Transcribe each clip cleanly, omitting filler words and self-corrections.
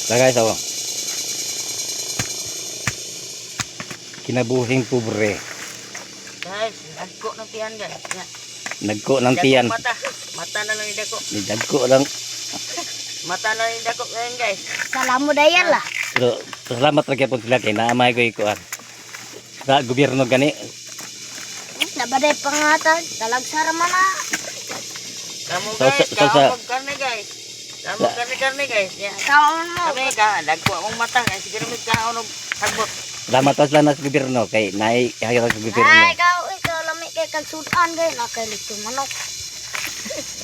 Guys, oh. Kinabuhing pobre. Guys, nagko ng tiyan guys. Ya. Nagko ng tiyan. Mata. Mata na lang yung dako. Nagko lang. Mata na lang yung dako ngayon guys. Salamu dayan lah. Pero salamat lagi po sila kay naamay ko ikuan. Sa gobyerno gani. Nabaday pangatan. Talagsara man na. Kamu So, guys, so, kamu karne guys. Kamu karne guys. Ya. Kaon mo. Kami ka, dagko akong mata guys. Siguro may kaon og hagbot. Salamat pa sila sa gobyerno kay naihagay sa gobyerno. Ay, ikaw lami kay kagsudan kay nakalito manok.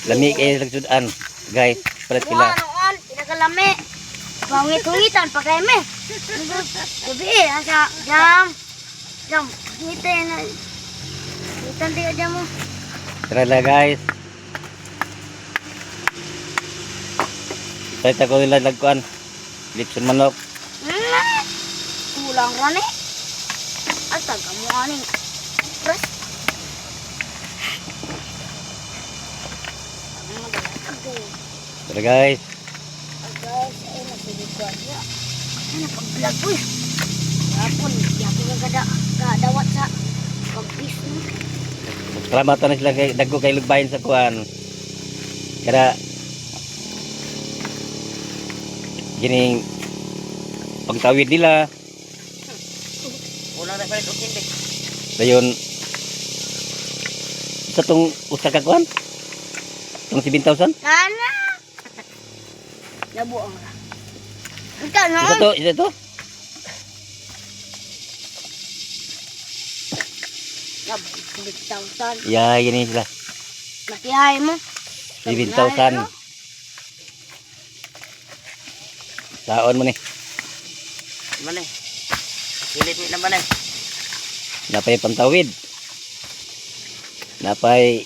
Lami kay lagsudan. Guys, palit sila. Ano, pinakalami. Pangit-hungitan pa kay me. Gabi, asa jam. Ngitay na. Ngitan di aja mo. Tara lang guys. Palit ako nila lagkuan. Lipson manok. Kulang rani. Asa kamu ani. Terus. Tara guys. Guys, ay nasilig ko niya. Ano pag-vlog ko? Hapon, yakin nga kadawat sa pag-business. Salamat na sila kay dagko kay lugbayan sa kuan. Kaya gining pagtawid nila Ulang na palit og hindi. dayon sa tong usa ka kuan. Tong 7,000. Nana! Nabuang ra. Ikaw na. Isa to. Nabuang. Ya, ini sila. Nakihay mo. 7,000. Taon mo ni. Mana? Pilit na mana? Napay pantawid. Napay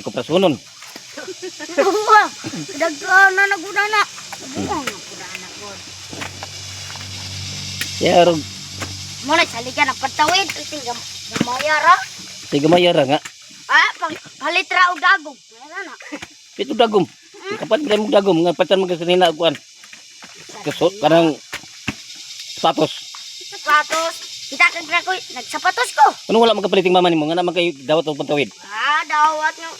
kuprasunon. Nabuang. Dagka na nagudana. Nabuang na pudana ko. Ya, rog. Muna saligan ang patawid. Ito gamayara. Sige mayara nga. Ah, palitra o dagog. Meron na. Ito dagom. Kapat mo dagom nga patan magasanina kuan. Kusot kanang sapatos. Sapatos. Kita kang ko. Nagsapatos ko. Ano wala magkapaliting mama nimo nga naman kay dawat og pantawid. Ah, dawat nyo.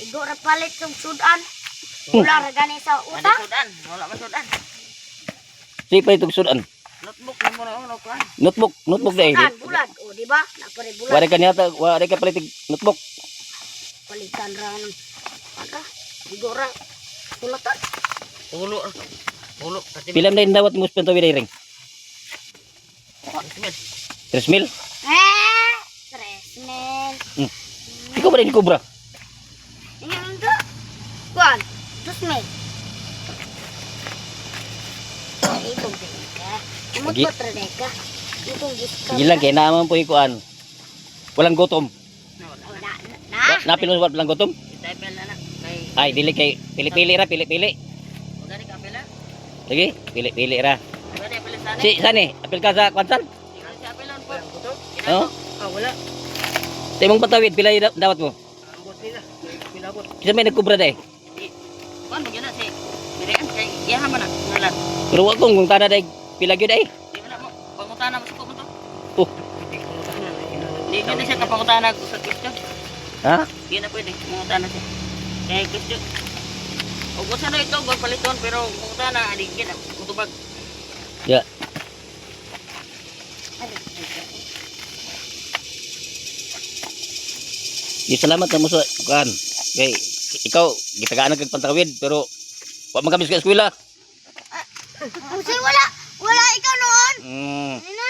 Igo ra palit yung sudan. Wala ra gani sa Ada utak. sudan, wala man sudan. Sige pa itong sudan. Notebook na mo na uno ko. Notebook dai. Sudan, bulan. O, di ba? Napare bulan. Wala ka niyata, wala ka paliting notebook. Palitan ra ng ano? Igo ra. Sulatan. Ulo. Ulo kasi Pilam na dawat mo sa pantawid ay ring. Smith. 3,000. Stress, man. Ikaw ba rin kubra? Yang itu. Kuan. Terus, man. Itong deka. Amot Lagi. ko tra deka. Itong giska. Sige lang kay naman po ikuan. Walang gutom. Na. Napilon walang gutom. Type na na kay Ay dili kay pili-pili ra, pili-pili. gani ka pila. Sige, pili-pili ra. Gani pila sana. Si sani, apil ka sa kwansan? Si apelon po. Oo. Wala. Sa imong patawid pila dawat mo? Ambot nila. Pilabot. Kisa may nagkubra day. Kuan mo gina si Miriam kay iya man na ngalan. Pero wa kong kung tada day pila gyud ay. Di man mo pangutana mo suko mo to. Oh, Di gani siya kapangutana sa question. ha? Di na pwede mangutana siya. Kay question. Og usa na ito gol paliton pero mangutana adi gina utubag. Ya. Di salamat na mo sa kuan. Kay ikaw gitagaan kag pantawid pero wa man kami sa eskwela. Kasi wala. Wala ikaw noon. Hmm. Ano?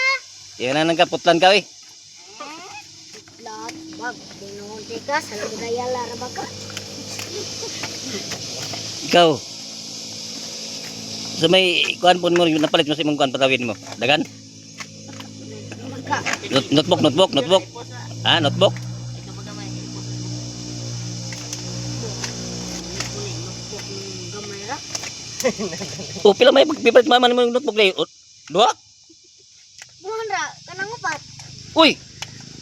Yan na nagkaputlan ka eh. Lahat. Wag. Dinoon tika. Sa lagaya lara baka. Ikaw. Sa may kuan po mo napalit mo sa imong kuan patawid mo. Dagan? Baka. Notebook. Ha, notebook. Ito ba gamay? Gamay ra. O pila may pagpipalit mama mo yung notebook day. Dua? Buhan ra. Kanang upat. Uy.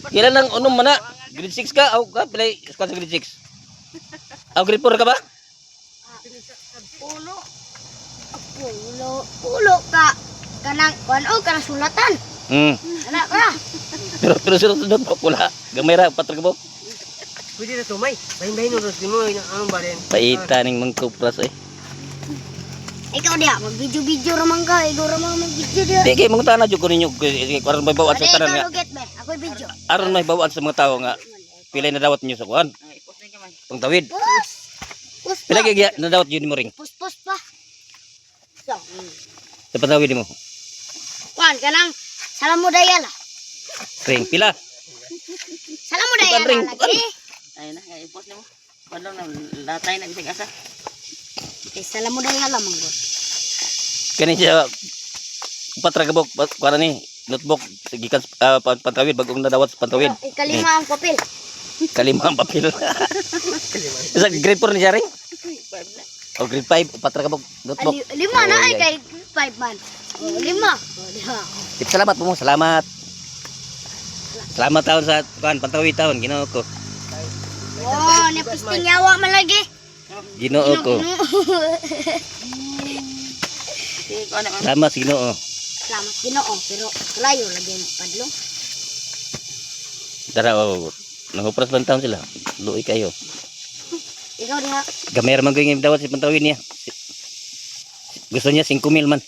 Kailan lang unom man na? Grade 6 ka? Aw ka pila squad sa grade 6. Aw grade 4 ka ba? Uno. Pulo ka. Kanang, kanang sulatan. Anak ka. Pero sunod po pula. Gamay ra patragabok. Pwede na tumay. Bahin-bahin mo rin mo. Anong ba rin? Paita ning mangkupras eh. Ikaw dia, mag-video-video raman ka. Ikaw raman mag-video dia. Di kay mangutan na jud ko ninyo aron may bawat sa Ikaw tanan nga. luget be. Ako'y video. Aron may bawat sa mga tawo nga pilay na dawat ninyo sa kuan. Ay, ipos na kamay. Pangtawid. Pus Pila pa. kay na dawat yun mo ring. Pus pa. So, Sa pantawid mo. kuan kanang salam mo dayala. Ring pila. Salam mo Bukan, dayala Ring, lagi. Ay na, ay, ipos na mo. Padong na, latay na bisag asa. Okay, salam mo dayala manggo. Kani siya patragabok para ni notebook gikan pantawid bagong nadawat sa pantawid. Ikalima ang papel. Kalima ang papel. Sa grade 4 ni siya ring. Five na. O grade 5 patragabok notebook. Lima na ay Oh, kay 5 man. Oh, lima. Oh, lima. Salamat po mo, salamat. Salamat taon sa kuan pantawid taon Ginoo ko. Oh, napisting yawa man lagi. Ginoo ko. Sige, ko na man. Salamat sa Ginoo. Salamat Ginoo, pero layo lagi ang padlong. Dara oh, nangupras man taon sila. Luoy kayo. Ikaw diha. Gamay ra man gyud dawat si pantawid niya. Gusto niya 5,000 man.